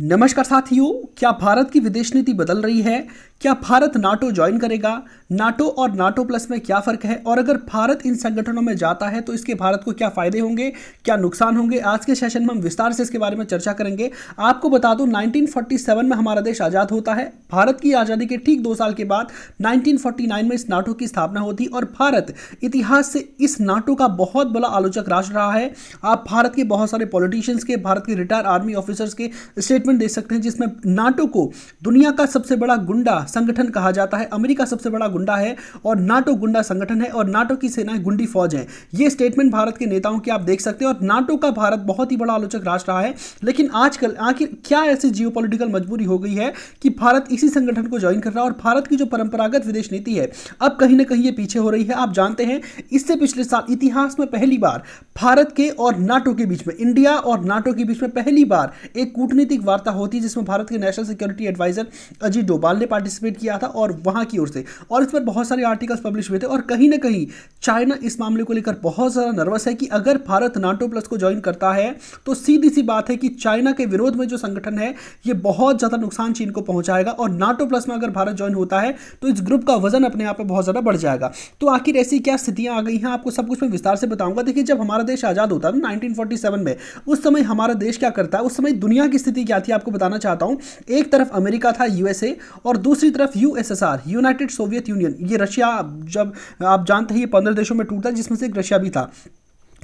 नमस्कार साथियों, क्या भारत की विदेश नीति बदल रही है? क्या भारत नाटो ज्वाइन करेगा? नाटो और नाटो प्लस में क्या फर्क है? और अगर भारत इन संगठनों में जाता है तो इसके भारत को क्या फायदे होंगे, क्या नुकसान होंगे? आज के सेशन में हम विस्तार से इसके बारे में चर्चा करेंगे। आपको बता दूं 1947 में हमारा देश आज़ाद होता है। भारत की आज़ादी के ठीक 2 साल के बाद 1949 में इस नाटो की स्थापना होती और भारत इतिहास से इस नाटो का बहुत बड़ा आलोचक राष्ट्र रहा है। आप भारत के बहुत सारे पॉलिटिशियंस के, भारत के रिटायर्ड आर्मी ऑफिसर्स के स्टेटमेंट देख सकते हैं जिसमें नाटो को दुनिया का सबसे बड़ा गुंडा संगठन कहा जाता है। अमेरिका सबसे बड़ा गुंडा है और नाटो गुंडा संगठन है और नाटो की सेनाएं गुंडी फौज है। ये स्टेटमेंट भारत के नेताओं के आप देख सकते हैं और नाटो का भारत बहुत ही बड़ा आलोचक राष्ट्र रहा है। लेकिन आजकल आखिर क्या ऐसी जियोपॉलिटिकल मजबूरी हो गई है कि भारत इसी संगठन को ज्वाइन कर रहा है और भारत की जो परंपरागत विदेश नीति है अब कहीं ना कहीं ये पीछे हो रही है। आप जानते हैं इससे पिछले साल इतिहास में पहली बार भारत के और नाटो के बीच में, इंडिया और नाटो के बीच में पहली बार एक कूटनीतिक वार्ता होती है जिसमें भारत के national security adviser Ajit Doval ने पार्टिसिपेट किया था और वहां की ओर से, और इस पर बहुत सारे आर्टिकल्स पब्लिश हुए थे। और कहीं ना कहीं चाइना इस मामले को लेकर बहुत ज़्यादा नर्वस है कि अगर भारत नाटो प्लस को ज्वाइन करता है तो सीधी सी बात है कि चाइना के विरोध में जो संगठन है ये बहुत ज़्यादा नुकसान चीन को पहुंचाएगा और नाटो प्लस में अगर भारत ज्वाइन होता है तो इस ग्रुप का वजन अपने आप में बहुत ज़्यादा बढ़ जाएगा। तो आखिर ऐसी क्या स्थितियां आ गई हैं, आपको सब कुछ मैं विस्तार से बताऊंगा। देखिए, जब हमारा देश आज़ाद होता है 1947 में, उस समय हमारा देश क्या करता है, उस समय दुनिया की स्थिति क्या थी आपको बताना चाहता हूं। एक तरफ अमेरिका था, यूएसए, और दूसरी तरफ यूएसएसआर, यूनाइटेड सोवियत यूनियन। ये रशिया, जब आप जानते हैं ये 15 देशों में टूटा जिसमें से एक रशिया भी था।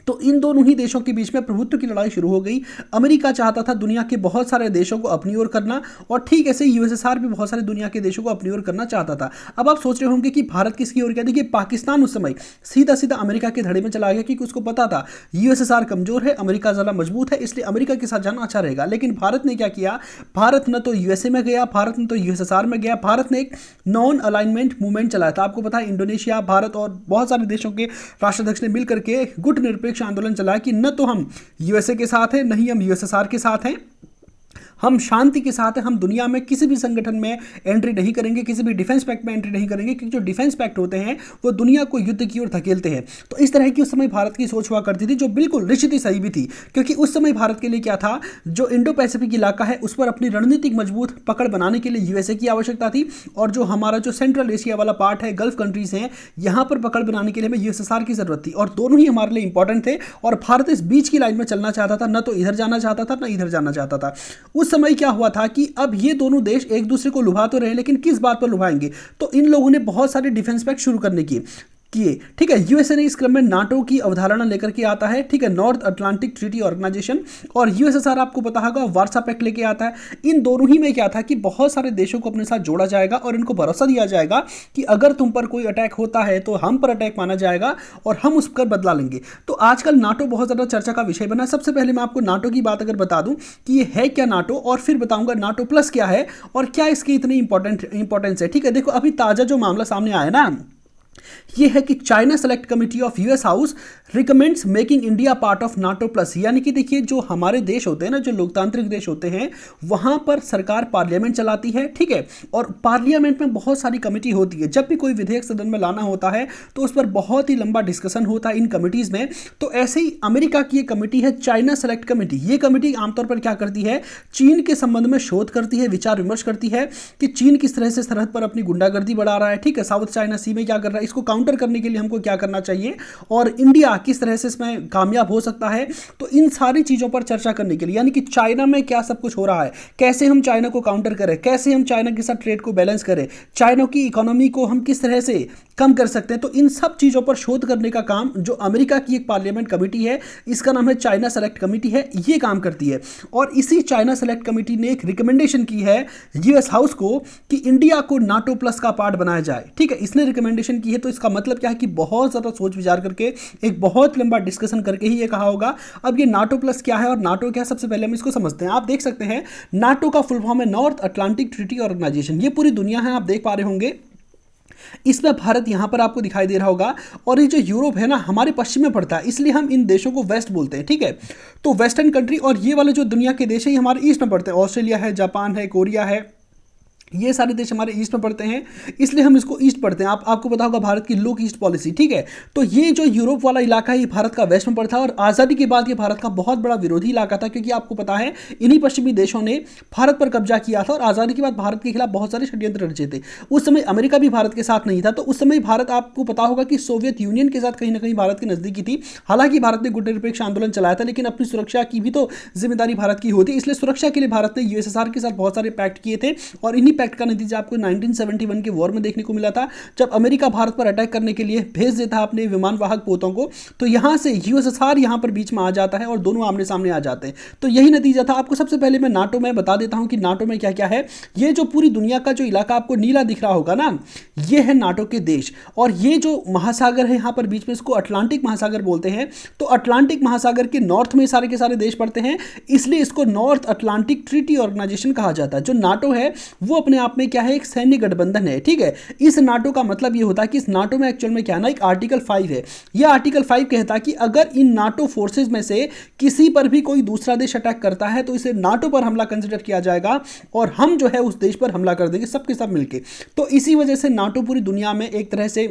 तो इन दोनों ही देशों के बीच में प्रभुत्व की लड़ाई शुरू हो गई। अमेरिका चाहता था दुनिया के बहुत सारे देशों को अपनी ओर करना और ठीक ऐसे यूएसएसआर भी बहुत सारे दुनिया के देशों को अपनी ओर करना चाहता था। अब आप सोच रहे होंगे कि भारत किसकी ओर क्या? देखिए, पाकिस्तान उस समय सीधा सीधा अमेरिका के धड़े में चला गया क्योंकि उसको पता था यूएसएसआर कमजोर है, अमेरिका ज़्यादा मजबूत है, इसलिए अमेरिका के साथ जाना अच्छा रहेगा। लेकिन भारत ने क्या किया? भारत न तो यूएसए में गया, भारत न तो यूएसएसआर में गया, भारत ने एक नॉन अलाइनमेंट मूवमेंट चलाया था। आपको पता है इंडोनेशिया, भारत और बहुत सारे देशों के राष्ट्राध्यक्ष ने मिलकर के गुट निरपेक्ष आंदोलन चलाया कि न तो हम यूएसए के साथ हैं, न ही हम यूएसएसआर के साथ हैं, हम शांति के साथ हैं। हम दुनिया में किसी भी संगठन में एंट्री नहीं करेंगे, किसी भी डिफेंस पैक्ट में एंट्री नहीं करेंगे, क्योंकि जो डिफेंस पैक्ट होते हैं वो दुनिया को युद्ध की ओर धकेलते हैं। तो इस तरह की उस समय भारत की सोच हुआ करती थी, जो बिल्कुल निश्चित ही सही भी थी, क्योंकि उस समय भारत के लिए क्या था, जो इंडो पैसिफिक इलाका है उस पर अपनी रणनीतिक मजबूत पकड़ बनाने के लिए यूएसए की आवश्यकता थी, और जो हमारा जो सेंट्रल एशिया वाला पार्ट है, गल्फ कंट्रीज हैं, यहाँ पर पकड़ बनाने के लिए हमें यूएसएसआर की जरूरत थी। और दोनों ही हमारे लिए इंपॉर्टेंट थे और भारत इस बीच की लाइन में चलना चाहता था, न तो इधर जाना चाहता था न इधर जाना चाहता था। उस समय क्या हुआ था कि अब ये दोनों देश एक दूसरे को लुभा तो रहे, लेकिन किस बात पर लुभाएंगे? तो इन लोगों ने बहुत सारे डिफेंस पैक्ट शुरू करने की किए। ठीक है, यूएसए ने इस क्रम में नाटो की अवधारणा लेकर के आता है, ठीक है, नॉर्थ अटलांटिक ट्रीटी ऑर्गेनाइजेशन, और यूएसएसआर आपको पता होगा वार्सा पैक्ट लेके आता है। इन दोनों ही में क्या था कि बहुत सारे देशों को अपने साथ जोड़ा जाएगा और इनको भरोसा दिया जाएगा कि अगर तुम पर कोई अटैक होता है तो हम पर अटैक माना जाएगा और हम उस पर बदला लेंगे। तो आजकल नाटो बहुत ज़्यादा चर्चा का विषय बना है। सबसे पहले मैं आपको नाटो की बात अगर बता दूं कि ये है क्या नाटो, और फिर बताऊंगा नाटो प्लस क्या है और क्या इसकी इतनी इंपॉर्टेंस है। ठीक है, देखो अभी ताज़ा जो मामला सामने आया ना, ये है कि China select committee of US house recommends making India part of NATO plus. यानी कि देखिए, जो हमारे देश होते हैं ना, जो लोकतांत्रिक देश होते हैं, वहां पर सरकार पार्लियामेंट चलाती है, ठीक है, और पार्लियामेंट में बहुत सारी कमेटी होती है। जब भी कोई विधेयक सदन में लाना होता है तो उस पर बहुत ही लंबा डिस्कशन होता है इन कमिटीज में। तो ऐसे ही अमेरिका की एक कमेटी है चाइना सेलेक्ट कमेटी। ये कमेटी आमतौर पर क्या करती है, चीन के संबंध में शोध करती है, विचार विमर्श करती है कि चीन किस तरह से सरहद पर अपनी गुंडागर्दी बढ़ा रहा है, ठीक है, साउथ चाइना सी में क्या कर रहा है, इसको काउंटर करने के लिए हमको क्या करना चाहिए, और इंडिया किस तरह से इसमें कामयाब हो सकता है। तो इन सारी चीजों पर चर्चा करने के लिए, यानी कि चाइना में क्या सब कुछ हो रहा है, कैसे हम चाइना को काउंटर करें, कैसे हम चाइना के साथ ट्रेड को बैलेंस करें, चाइना की इकोनॉमी को हम किस तरह से कम कर सकते हैं, तो इन सब चीजों पर शोध करने का काम जो अमेरिका की एक पार्लियामेंट कमेटी है, इसका नाम है चाइना सेलेक्ट कमेटी है, ये काम करती है। और इसी चाइना सेलेक्ट कमेटी ने एक रिकमेंडेशन की है यूएस हाउस को कि इंडिया को नाटो प्लस का पार्ट बनाया जाए। ठीक है, इसने रिकमेंडेशन की है, तो इसका मतलब क्या है कि बहुत ज्यादा सोच विचार करके, एक बहुत लंबा डिस्कशन करके ही ये कहा होगा। अब ये नाटो प्लस क्या है और नाटो क्या है, सबसे पहले हम इसको समझते हैं। आप देख सकते हैं नाटो का फुल फॉर्म है नॉर्थ अटलांटिक ट्रीटी ऑर्गेनाइजेशन। ये पूरी दुनिया है, आप देख पा रहे होंगे। इसमें भारत यहां पर आपको दिखाई दे रहा होगा, और ये जो यूरोप है ना हमारे पश्चिम में पड़ता है, इसलिए हम इन देशों को वेस्ट बोलते हैं। ठीक है, तो वेस्टर्न कंट्री, और ये वाले जो दुनिया के देश है ये हमारे ईस्ट में पड़ते हैं। ऑस्ट्रेलिया है, जापान है, कोरिया है, ये सारे देश हमारे ईस्ट में पड़ते हैं, इसलिए हम इसको ईस्ट पढ़ते हैं। आपको पता होगा भारत की लुक ईस्ट पॉलिसी, ठीक है। तो ये जो यूरोप वाला इलाका है ये भारत का वेस्ट में पड़ता है और आज़ादी के बाद ये भारत का बहुत बड़ा विरोधी इलाका था, क्योंकि आपको पता है इन्हीं पश्चिमी देशों ने भारत पर कब्जा किया था और आज़ादी के बाद भारत के खिलाफ बहुत सारे षड्यंत्र रचे थे। उस समय अमेरिका भी भारत के साथ नहीं था, तो उस समय भारत, आपको पता होगा कि सोवियत यूनियन के साथ कहीं ना कहीं भारत की नज़दीकी थी। हालांकि भारत ने गुटनिरपेक्ष आंदोलन चलाया था, लेकिन अपनी सुरक्षा की भी तो जिम्मेदारी भारत की होती, इसलिए सुरक्षा के लिए भारत ने यूएसएसआर के साथ बहुत सारे पैक्ट किए थे और इन्हीं पैक्ट का नतीजा आपको 1971 के वॉर में देखने को मिला था, जब अमेरिका भारत पर अटैक करने के लिए भेज देता है अपने विमान वाहक पोतों को, तो यहां से यूएसएसआर यहां पर बीच में आ जाता है और दोनों आमने सामने आ जाते हैं। तो यही नतीजा था। आपको सबसे पहले मैं नाटो में बता देता हूं कि नाटो में क्या क्या है। ये जो पूरी दुनिया का जो इलाका आपको नीला दिख रहा होगा ना, ये है नाटो के देश, और ये जो महासागर है यहां पर बीच में, इसको अटलांटिक महासागर बोलते हैं। तो अटलांटिक महासागर के नॉर्थ में सारे के सारे देश पड़ते हैं, इसलिए इसको नॉर्थ अटलांटिक ट्रीटी ऑर्गेनाइजेशन कहा जाता है। जो नाटो है वो अपने आप में क्या है, एक सैन्य गठबंधन है, ठीक है। इस नाटो का मतलब ये होता है कि इस नाटो में एक्चुअल में क्या है ना, एक आर्टिकल 5 है। यह आर्टिकल 5 कहता है कि अगर इन नाटो फोर्सेज में से किसी पर भी कोई दूसरा देश अटैक करता है तो इसे नाटो पर हमला कंसिडर किया जाएगा और हम जो है उस देश पर हमला कर देंगे सबके सब मिलके। तो इसी वजह से नाटो पूरी दुनिया में एक तरह से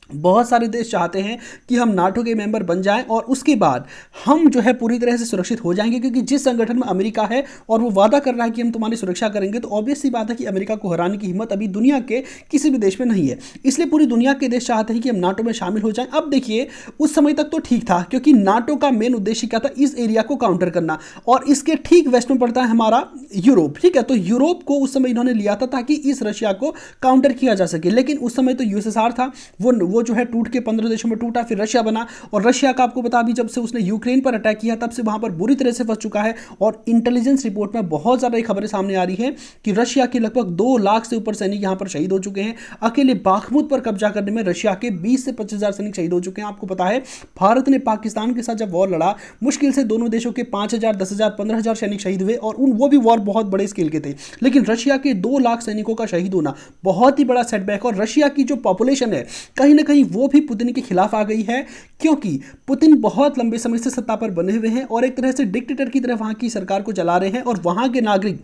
बहुत सारे देश चाहते हैं कि हम नाटो के मेंबर बन जाएं और उसके बाद हम जो है पूरी तरह से सुरक्षित हो जाएंगे, क्योंकि जिस संगठन में अमेरिका है और वो वादा कर रहा है कि हम तुम्हारी सुरक्षा करेंगे, तो ऑब्वियस सी बात है कि अमेरिका को हराने की हिम्मत अभी दुनिया के किसी भी देश में नहीं है। इसलिए पूरी दुनिया के देश चाहते हैं कि हम नाटो में शामिल हो जाएं। अब देखिए, उस समय तक तो ठीक था, क्योंकि नाटो का मेन उद्देश्य क्या था, इस एरिया को काउंटर करना, और इसके ठीक वेस्ट में पड़ता है हमारा यूरोप, ठीक है। तो यूरोप को उस समय इन्होंने लिया था ताकि इस रशिया को काउंटर किया जा सके, लेकिन उस समय तो यूएसएसआर था, वो जो है टूट के 15 देशों में टूटा, फिर रशिया बना, और रशिया का आपको बता, अभी जब से उसने यूक्रेन पर अटैक किया तब से वहां पर बुरी तरह से फंस चुका है। और इंटेलिजेंस रिपोर्ट में बहुत ज़्यादा खबरें सामने आ रही हैं कि रशिया के लगभग 2 लाख से ऊपर सैनिक यहां पर शहीद हो चुके हैं। अकेले बाखमुत पर कब्जा करने में रशिया के 20 से 25,000 सैनिक शहीद हो चुके हैं। आपको पता है भारत ने पाकिस्तान के साथ जब वॉर लड़ा, मुश्किल से दोनों देशों के 5,000, 10,000, 15,000 सैनिक शहीद हुए, और वो भी वॉर बहुत बड़े स्केल के थे। लेकिन रशिया के 2 लाख सैनिकों का शहीद होना बहुत ही बड़ा सेटबैक, और रशिया की जो पॉपुलेशन है कहीं ना कहीं वो भी पुतिन के खिलाफ आ गई है, क्योंकि पुतिन बहुत लंबे समय से सत्ता पर बने हुए हैं और एक तरह से डिक्टेटर की तरह वहां की सरकार को चला रहे हैं, और वहां के नागरिक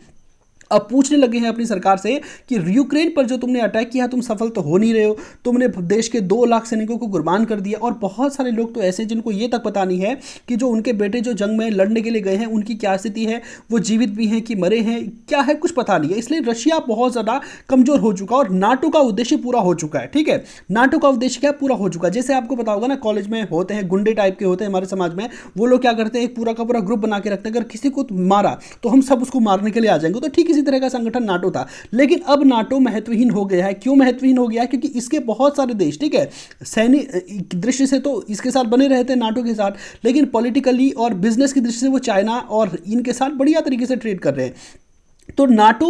अब पूछने लगे हैं अपनी सरकार से कि यूक्रेन पर जो तुमने अटैक किया तुम सफल तो हो नहीं रहे हो, तुमने देश के 2 लाख सैनिकों को कुर्बान कर दिया। और बहुत सारे लोग तो ऐसे जिनको ये तक पता नहीं है कि जो उनके बेटे जो जंग में लड़ने के लिए गए हैं उनकी क्या स्थिति है, वो जीवित भी हैं कि मरे हैं, क्या है कुछ पता नहीं है। इसलिए रशिया बहुत ज़्यादा कमजोर हो चुका और नाटो का उद्देश्य पूरा हो चुका है, ठीक है। नाटो का उद्देश्य क्या पूरा हो चुका है। जैसे आपको पता होगा ना, कॉलेज में होते हैं गुंडे टाइप के होते हैं हमारे समाज में, वो लोग क्या करते हैं, एक पूरा का पूरा ग्रुप बना के रखते हैं, अगर किसी को मारा तो हम सब उसको मारने के लिए आ जाएंगे। तो ठीक इसी तरह का संगठन नाटो था। लेकिन अब नाटो महत्वहीन हो गया है। क्यों महत्वहीन हो गया है? क्योंकि इसके बहुत सारे देश, ठीक है, सैनिक दृष्टि से तो इसके साथ बने रहते हैं नाटो के साथ, लेकिन पॉलिटिकली और बिजनेस की दृष्टि से वो चाइना और इनके साथ बढ़िया तरीके से ट्रेड कर रहे हैं। तो नाटो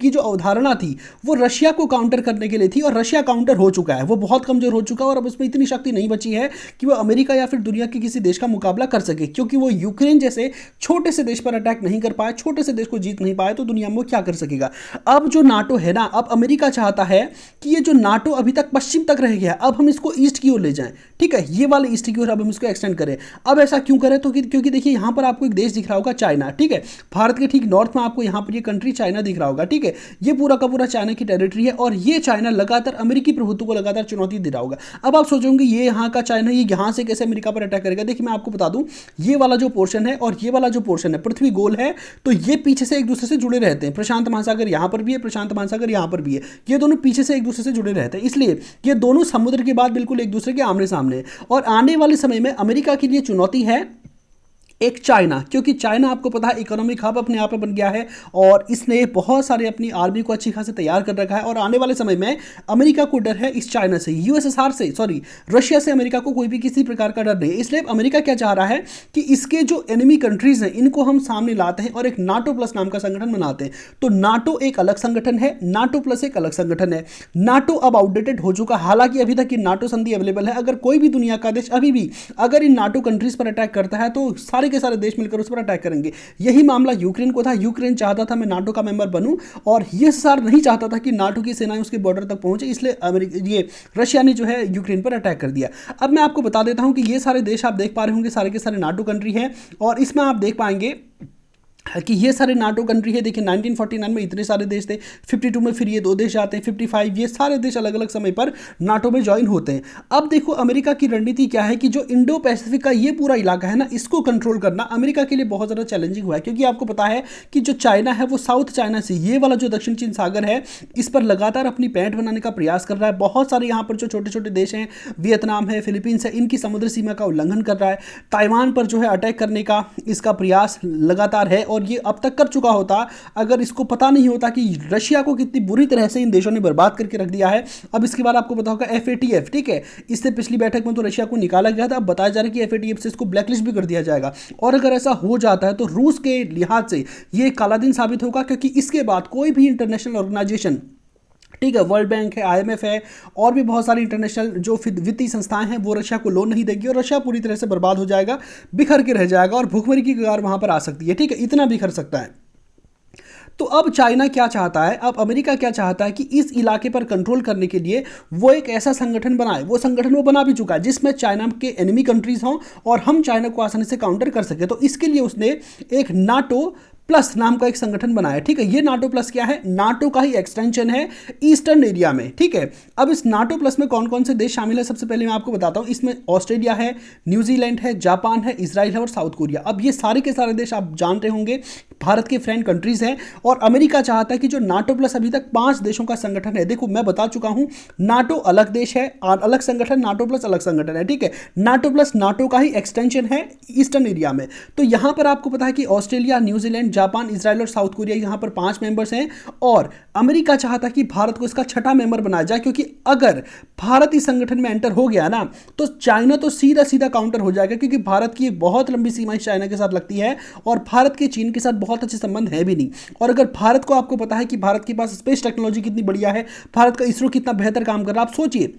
की जो अवधारणा थी वो रशिया को काउंटर करने के लिए थी, और रशिया काउंटर हो चुका है, वो बहुत कमजोर हो चुका है, और अब उसमें इतनी शक्ति नहीं बची है कि वो अमेरिका या फिर दुनिया के किसी देश का मुकाबला कर सके, क्योंकि वो यूक्रेन जैसे छोटे से देश पर अटैक नहीं कर पाए, छोटे से देश को जीत नहीं पाए, तो दुनिया में वो क्या कर सकेगा। अब जो नाटो है ना, अब अमेरिका चाहता है कि ये जो नाटो अभी तक पश्चिम तक रह गया, अब हम इसको ईस्ट की ओर ले जाएं, ठीक है, ये वाले ईस्ट की ओर अब हम इसको एक्सटेंड करें। अब ऐसा क्यों करें? तो क्योंकि देखिए यहाँ पर आपको एक देश दिख रहा होगा, चाइना, ठीक है, भारत के ठीक नॉर्थ में आपको यहाँ पर ये कंट्री चाइना दिख रहा होगा, ठीक है, ये पूरा का पूरा चाइना की टेरिटरी है, और ये चाइना लगातार अमेरिकी प्रभुत्व को लगातार चुनौती दे रहा होगा। अब आप सोचोगे ये यहाँ का चाइना, ये यहाँ से कैसे अमेरिका पर अटैक करेगा। देखिए मैं आपको बता दूं, ये वाला जो पोर्शन है और ये वाला जो पोर्शन है, पृथ्वी गोल है, तो ये पीछे से एक दूसरे से जुड़े रहते हैं। प्रशांत महासागर यहाँ पर भी है, प्रशांत महासागर यहाँ पर भी है, ये दोनों पीछे से एक दूसरे से जुड़े रहते हैं, इसलिए ये दोनों समुद्र के बाद बिल्कुल एक दूसरे के आमने सामने है। और आने वाले समय में अमेरिका के लिए चुनौती है एक चाइना, क्योंकि चाइना आपको पता है इकोनॉमिक हब अपने आप में बन गया है, और इसने बहुत सारे अपनी आर्मी को अच्छी खासी तैयार कर रखा है, और आने वाले समय में अमेरिका को डर है इस चाइना से, यूएसएसआर से, सॉरी रशिया से अमेरिका को कोई भी किसी प्रकार का डर नहीं। इसलिए अमेरिका क्या चाह रहा है कि इसके जो एनिमी कंट्रीज हैं इनको हम सामने लाते हैं और एक नाटो प्लस नाम का संगठन बनाते हैं। तो नाटो एक अलग संगठन है, नाटो प्लस एक अलग संगठन है। नाटो अब आउटडेटेड हो चुका, हालांकि अभी तक ये नाटो संधि अवेलेबल है। अगर कोई भी दुनिया का देश अभी भी अगर इन नाटो कंट्रीज पर अटैक करता है तो सारे के सारे देश मिलकर उस पर अटैक करेंगे। यही मामला यूक्रेन को था। यूक्रेन चाहता था मैं नाटो का मेंबर बनूं, और यूएसएसआर नहीं चाहता था कि नाटो की सेनाएं उसके बॉर्डर तक पहुंचे, इसलिए ये रशिया ने जो है यूक्रेन पर अटैक कर दिया। अब मैं आपको बता देता हूं कि ये सारे देश आप देख पा रहे होंगे सारे के सारे नाटो कंट्री हैं, और इसमें आप देख पाएंगे कि ये सारे नाटो कंट्री है। देखिए 1949 में इतने सारे देश थे, 52 में फिर ये 2 देश आते हैं, 55 ये सारे देश अलग अलग समय पर नाटो में ज्वाइन होते हैं। अब देखो अमेरिका की रणनीति क्या है कि जो इंडो पैसिफिक का ये पूरा इलाका है ना, इसको कंट्रोल करना अमेरिका के लिए बहुत ज़्यादा चैलेंजिंग हुआ है, क्योंकि आपको पता है कि जो चाइना है वो साउथ चाइना से, ये वाला जो दक्षिण चीन सागर है, इस पर लगातार अपनी पैंठ बनाने का प्रयास कर रहा है। बहुत सारे यहाँ पर जो छोटे छोटे देश हैं, वियतनाम है, फिलीपींस है, इनकी समुद्र सीमा का उल्लंघन कर रहा है। ताइवान पर जो है अटैक करने का इसका प्रयास लगातार है, और ये अब तक कर चुका होता अगर इसको पता नहीं होता कि रशिया को कितनी बुरी तरह से इन देशों ने बर्बाद करके रख दिया है। अब इसके बाद आपको पता होगा FATF, ठीक है, इससे पिछली बैठक में तो रशिया को निकाला गया था, अब बताया जा रहा है कि FATF से इसको ब्लैकलिस्ट भी कर दिया जाएगा। और अगर ऐसा हो जाता है तो रूस के लिहाज से ये काला दिन साबित होगा, क्योंकि इसके बाद कोई भी इंटरनेशनल ऑर्गेनाइजेशन, ठीक है, वर्ल्ड बैंक है, IMF है, और भी बहुत सारी इंटरनेशनल जो वित्तीय संस्थाएं हैं, वो रशिया को लोन नहीं देगी, और रशिया पूरी तरह से बर्बाद हो जाएगा, बिखर के रह जाएगा, और भूखमरी की कगार वहां पर आ सकती है। ठीक है, इतना बिखर सकता है। तो अब चाइना क्या चाहता है, अब अमेरिका क्या चाहता है कि इस इलाके पर कंट्रोल करने के लिए वो एक ऐसा संगठन बनाए, वो संगठन वो बना भी चुका है, जिसमें चाइना के एनिमी कंट्रीज हों और हम चाइना को आसानी से काउंटर कर सके। तो इसके लिए उसने एक नाटो प्लस नाम का एक संगठन बनाया। ठीक है, ये नाटो प्लस क्या है, नाटो का ही एक्सटेंशन है ईस्टर्न एरिया में। ठीक है, अब इस नाटो प्लस में कौन कौन से देश शामिल है, सबसे पहले मैं आपको बताता हूं। इसमें ऑस्ट्रेलिया है, न्यूजीलैंड है, जापान है, इजराइल है और साउथ कोरिया। अब ये सारे के सारे देश आप जानते होंगे भारत के फ्रेंड कंट्रीज हैं, और अमेरिका चाहता है कि जो नाटो प्लस अभी तक 5 देशों का संगठन है, देखो मैं बता चुका हूं, नाटो अलग देश है, अलग संगठन, नाटो प्लस अलग संगठन है। ठीक है, नाटो प्लस नाटो का ही एक्सटेंशन है ईस्टर्न एरिया में। तो यहां पर आपको पता है कि ऑस्ट्रेलिया, न्यूजीलैंड, जापान, इजराइल और साउथ कोरिया, यहां पर 5 मेंबर्स हैं, और अमेरिका चाहता है कि भारत को इसका 6ठा मेंबर बनाया जाए, क्योंकि अगर भारत इस संगठन में एंटर हो गया ना, तो चाइना तो सीधा सीधा काउंटर हो जाएगा, क्योंकि भारत की एक बहुत लंबी सीमा चाइना के साथ लगती है, और भारत के चीन के साथ बहुत अच्छे संबंध है भी नहीं। और अगर भारत को, आपको पता है कि भारत के पास स्पेस टेक्नोलॉजी कितनी बढ़िया है, भारत का इसरो कितना बेहतर काम कर रहा है, आप सोचिए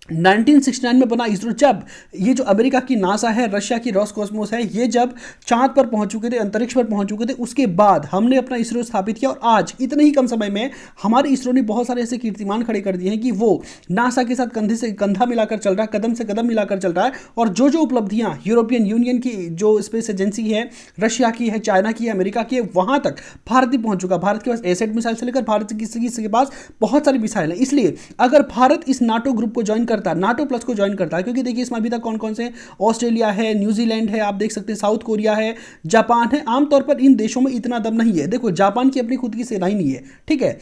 1969 में बना इसरो, जब ये जो अमेरिका की नासा है, रशिया की रॉसकॉस्मोस है, ये जब चांद पर पहुंच चुके थे, अंतरिक्ष पर पहुंच चुके थे, उसके बाद हमने अपना इसरो स्थापित किया, और आज इतने ही कम समय में हमारे इसरो ने बहुत सारे ऐसे कीर्तिमान खड़े कर दिए हैं कि वो नासा के साथ कंधे से कंधा मिलाकर चल रहा है, कदम से कदम मिलाकर चल रहा है। और जो जो उपलब्धियां यूरोपियन यूनियन की जो स्पेस एजेंसी है, रशिया की है, चाइना की है, अमेरिका की है, वहां तक भारत भी पहुंच चुका। भारत के पास एसेट मिसाइल से लेकर भारत किसी के पास बहुत सारी मिसाइल है। इसलिए अगर भारत इस नाटो ग्रुप को ज्वाइन करता है, नाटो प्लस को ज्वाइन करता है, क्योंकि देखिए इसमें अभी तक कौन कौन से, ऑस्ट्रेलिया है, न्यूजीलैंड है, आप देख सकते हैं साउथ कोरिया है, जापान है। आमतौर पर इन देशों में इतना दम नहीं है, देखो जापान की अपनी खुद की सेना ही नहीं है, ठीक है,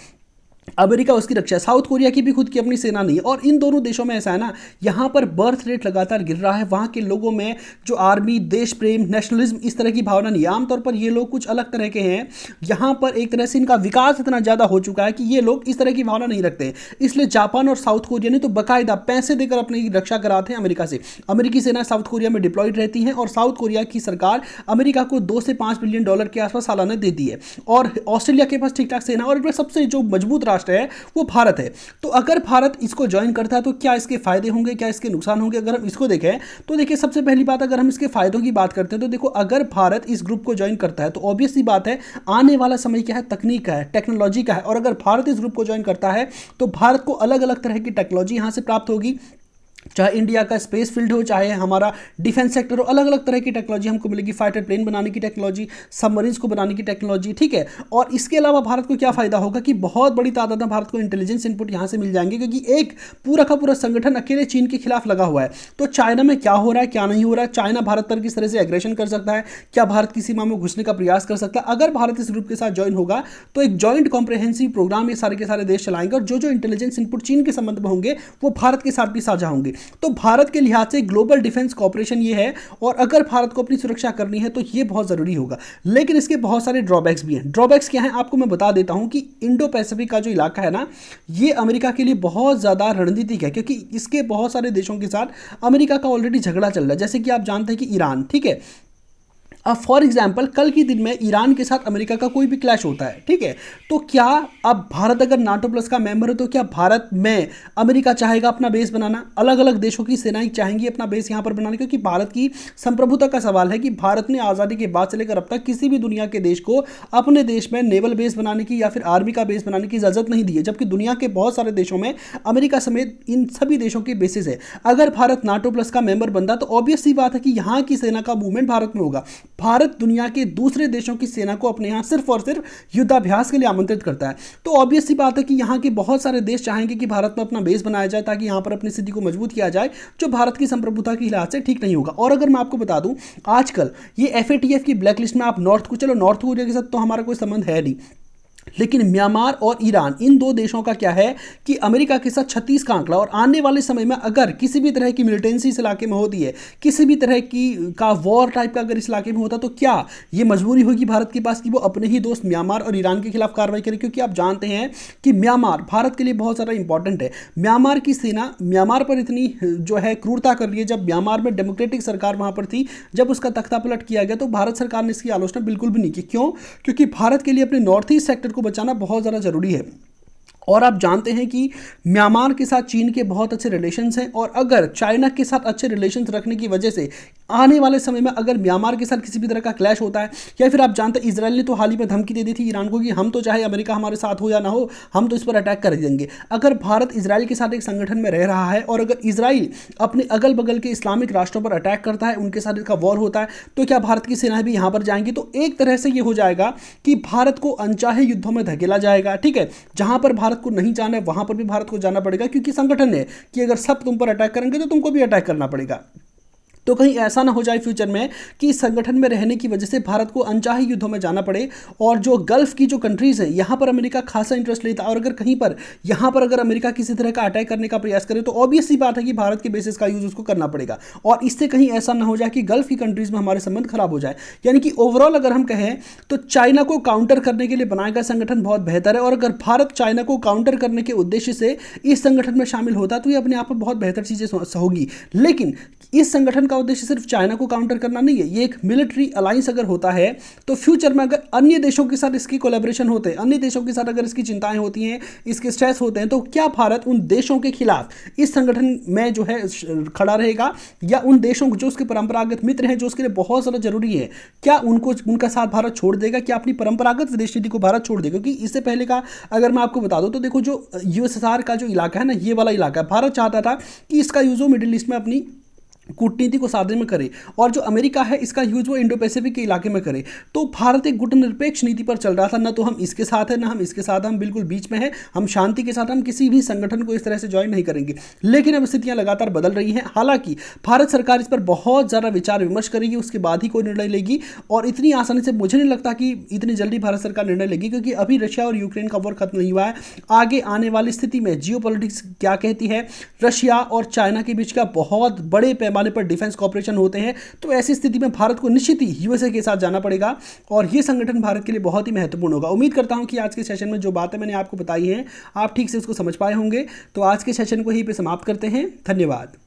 अमेरिका उसकी रक्षा, साउथ कोरिया की भी खुद की अपनी सेना नहीं है। और इन दोनों देशों में ऐसा है ना, यहाँ पर बर्थ रेट लगातार गिर रहा है, वहाँ के लोगों में जो आर्मी, देश प्रेम, नेशनलिज्म, इस तरह की भावना नहीं है। आमतौर पर ये लोग कुछ अलग तरह के हैं, यहाँ पर एक तरह से इनका विकास इतना ज़्यादा हो चुका है कि ये लोग इस तरह की भावना नहीं रखते। इसलिए जापान और साउथ कोरिया ने तो बाकायदा पैसे देकर अपनी रक्षा कराते हैं अमेरिका से। अमेरिकी सेना साउथ कोरिया में डिप्लॉयड रहती है, और साउथ कोरिया की सरकार अमेरिका को $2 से $5 बिलियन के आसपास सालाना देती है। और ऑस्ट्रेलिया के पास ठीक ठाक सेना, और सबसे जो मजबूत राष्ट्र है वो भारत है। तो अगर भारत इसको ज्वाइन करता है तो क्या इसके फायदे होंगे, क्या इसके नुकसान होंगे, अगर हम इसको देखें तो देखिए सबसे पहली बात, अगर हम इसके फायदों की बात करते हैं तो देखो, अगर भारत इस ग्रुप को ज्वाइन करता है तो ऑब्वियस सी बात है, आने वाला समय क्या है, तकनीक का है, टेक्नोलॉजी का है। और अगर भारत इस ग्रुप को ज्वाइन करता है तो भारत को अलग अलग तरह की टेक्नोलॉजी यहां से प्राप्त होगी, चाहे इंडिया का स्पेस फील्ड हो, चाहे हमारा डिफेंस सेक्टर हो, अलग अलग तरह की टेक्नोलॉजी हमको मिलेगी, फाइटर प्लेन बनाने की टेक्नोलॉजी, सबमरीन्स को बनाने की टेक्नोलॉजी, ठीक है। और इसके अलावा भारत को क्या फायदा होगा कि बहुत बड़ी तादाद में भारत को इंटेलिजेंस इनपुट यहाँ से मिल जाएंगे, क्योंकि एक पूरा का पूरा संगठन अकेले चीन के खिलाफ लगा हुआ है। तो चाइना में क्या हो रहा है, क्या नहीं हो रहा है, चाइना भारत पर किस तरह से एग्रेशन कर सकता है, क्या भारत की सीमा में घुसने का प्रयास कर सकता है। अगर भारत इस ग्रुप के साथ ज्वाइन होगा तो एक जॉइंट कॉम्प्रिहेंसिव प्रोग्राम ये सारे के सारे देश चलाएंगे, और जो जो इंटेलिजेंस इनपुट चीन के संबंध में होंगे वो भारत के साथ भी साझा होंगे। तो भारत के लिहाज से ग्लोबल डिफेंस कॉर्पोरेशन ये है, और अगर भारत को अपनी सुरक्षा करनी है तो ये बहुत जरूरी होगा। लेकिन इसके बहुत सारे ड्रॉबैक्स भी हैं। ड्रॉबैक्स क्या हैं आपको मैं बता देता हूं कि इंडो पैसिफिक का जो इलाका है ना, ये अमेरिका के लिए बहुत ज्यादा रणनीतिक है, क्योंकि इसके बहुत सारे देशों के साथ अमेरिका का ऑलरेडी झगड़ा चल रहा है। जैसे कि आप जानते हैं कि ईरान, ठीक है, अब फॉर एग्जाम्पल कल के दिन में ईरान के साथ अमेरिका का कोई भी क्लैश होता है, ठीक है, तो क्या अब भारत अगर नाटो प्लस का मेंबर है तो क्या भारत में अमेरिका चाहेगा अपना बेस बनाना, अलग अलग देशों की सेनाएं चाहेंगी अपना बेस यहां पर बनाने, क्योंकि भारत की संप्रभुता का सवाल है कि भारत ने आज़ादी के बाद से लेकर अब तक किसी भी दुनिया के देश को अपने देश में नेवल बेस बनाने की या फिर आर्मी का बेस बनाने की इजाजत नहीं दी है, जबकि दुनिया के बहुत सारे देशों में अमेरिका समेत इन सभी देशों के बेसिस है। अगर भारत नाटो प्लस का मेंबर बनता तो ऑब्वियस सी बात है कि यहाँ की सेना का मूवमेंट भारत में होगा। भारत दुनिया के दूसरे देशों की सेना को अपने यहाँ सिर्फ और सिर्फ युद्धाभ्यास के लिए आमंत्रित करता है। तो ऑब्वियस सी बात है कि यहाँ के बहुत सारे देश चाहेंगे कि भारत में अपना बेस बनाया जाए ताकि यहाँ पर अपनी स्थिति को मजबूत किया जाए, जो भारत की संप्रभुता के लिहाज से ठीक नहीं होगा। और अगर मैं आपको बता दूं, आजकल ये FATF की ब्लैक लिस्ट में आप नॉर्थ कोरिया के साथ तो हमारा कोई संबंध है नहीं, लेकिन म्यांमार और ईरान, इन दो देशों का क्या है कि अमेरिका के साथ 36 का आंकड़ा, और आने वाले समय में अगर किसी भी तरह की मिलिटेंसी इस इलाके में होती है, किसी भी तरह की का वॉर टाइप का अगर इस इलाके में होता, तो क्या ये मजबूरी होगी भारत के पास कि वो अपने ही दोस्त म्यांमार और ईरान के खिलाफ कार्रवाई करे? क्योंकि आप जानते हैं कि म्यांमार भारत के लिए बहुत ज़्यादा इंपॉर्टेंट है। म्यांमार की सेना म्यांमार पर इतनी जो है क्रूरता कर रही है, जब म्यांमार में डेमोक्रेटिक सरकार वहाँ पर थी, जब उसका तख्ता पलट किया गया तो भारत सरकार ने इसकी आलोचना बिल्कुल भी नहीं की। क्यों? क्योंकि भारत के लिए अपने नॉर्थ ईस्ट सेक्टर को बचाना बहुत ज़्यादा ज़रूरी है। और आप जानते हैं कि म्यांमार के साथ चीन के बहुत अच्छे रिलेशंस हैं, और अगर चाइना के साथ अच्छे रिलेशंस रखने की वजह से आने वाले समय में अगर म्यांमार के साथ किसी भी तरह का क्लैश होता है, या फिर आप जानते हैं इजराइल ने तो हाल ही में धमकी दे दी थी ईरान को कि हम तो चाहे अमेरिका हमारे साथ हो या ना हो, हम तो इस पर अटैक कर देंगे। अगर भारत इजराइल के साथ एक संगठन में रह रहा है और अगर इजराइल अपने अगल बगल के इस्लामिक राष्ट्रों पर अटैक करता है, उनके साथ इसका वॉर होता है, तो क्या भारत की सेनाएं भी यहाँ पर जाएंगी? तो एक तरह से ये हो जाएगा कि भारत को अनचाहे युद्धों में धकेला जाएगा। ठीक है, जहां पर भारत को नहीं जाना है वहां पर भी भारत को जाना पड़ेगा, क्योंकि संगठन है कि अगर सब तुम पर अटैक करेंगे तो तुमको भी अटैक करना पड़ेगा। तो कहीं ऐसा ना हो जाए फ्यूचर में कि इस संगठन में रहने की वजह से भारत को अनचाहे युद्धों में जाना पड़े। और जो गल्फ की जो कंट्रीज़ हैं, यहाँ पर अमेरिका खासा इंटरेस्ट लेता है, और अगर कहीं पर यहाँ पर अगर अमेरिका किसी तरह का अटैक करने का प्रयास करे तो ऑब्वियस सी बात है कि भारत के बेसिस का यूज़ उसको करना पड़ेगा। और इससे कहीं ऐसा ना हो जाए कि गल्फ की कंट्रीज़ में हमारे संबंध खराब हो जाए। यानी कि ओवरऑल अगर हम कहें तो चाइना को काउंटर करने के लिए बनाया गया संगठन बहुत बेहतर है, और अगर भारत चाइना को काउंटर करने के उद्देश्य से इस संगठन में शामिल होता तो ये अपने आप में बहुत बेहतर चीज़ें होगी। लेकिन इस संगठन का उद्देश्य सिर्फ चाइना को काउंटर करना नहीं है, ये एक मिलिट्री अलायंस अगर होता है तो फ्यूचर में अगर अन्य देशों के साथ इसकी कोलैबोरेशन होते हैं, अन्य देशों के साथ अगर इसकी चिंताएं होती हैं, इसके स्ट्रेस होते हैं, तो क्या भारत उन देशों के खिलाफ इस संगठन में जो है खड़ा रहेगा, या उन देशों जो उसके परंपरागत मित्र हैं, जो उसके लिए बहुत ज़्यादा जरूरी है, क्या उनको उनका साथ भारत छोड़ देगा? क्या अपनी परंपरागत विदेश नीति को भारत छोड़ देगा? क्योंकि इससे पहले का अगर मैं आपको बता दूं तो देखो, जो USSR का जो इलाका है ना, ये वाला इलाका, भारत चाहता था कि इसका यूज वो मिडिल ईस्ट में अपनी कूटनीति को साधने में करे, और जो अमेरिका है इसका यूज वो इंडो पैसिफिक के इलाके में करे। तो भारत एक गुटनिरपेक्ष नीति पर चल रहा था, ना तो हम इसके साथ है ना हम इसके साथ, हम बिल्कुल बीच में है, हम शांति के साथ, हम किसी भी संगठन को इस तरह से ज्वाइन नहीं करेंगे। लेकिन अब स्थितियां लगातार बदल रही हैं। हालांकि भारत सरकार इस पर बहुत ज़्यादा विचार विमर्श करेगी, उसके बाद ही कोई निर्णय लेगी, और इतनी आसानी से मुझे नहीं लगता कि इतनी जल्दी भारत सरकार निर्णय लेगी, क्योंकि अभी रशिया और यूक्रेन का वॉर खत्म नहीं हुआ है। आगे आने वाली स्थिति में जियोपॉलिटिक्स क्या कहती है, रशिया और चाइना के बीच का बहुत बड़े पैमाने पर डिफेंस कॉपरेशन होते हैं, तो ऐसी स्थिति में भारत को निश्चित ही USA के साथ जाना पड़ेगा, और ये संगठन भारत के लिए बहुत ही महत्वपूर्ण होगा। उम्मीद करता हूं कि आज के सेशन में जो बातें मैंने आपको बताई हैं आप ठीक से उसको समझ पाए होंगे। तो आज के सेशन को यहीं पे समाप्त करते हैं। धन्यवाद।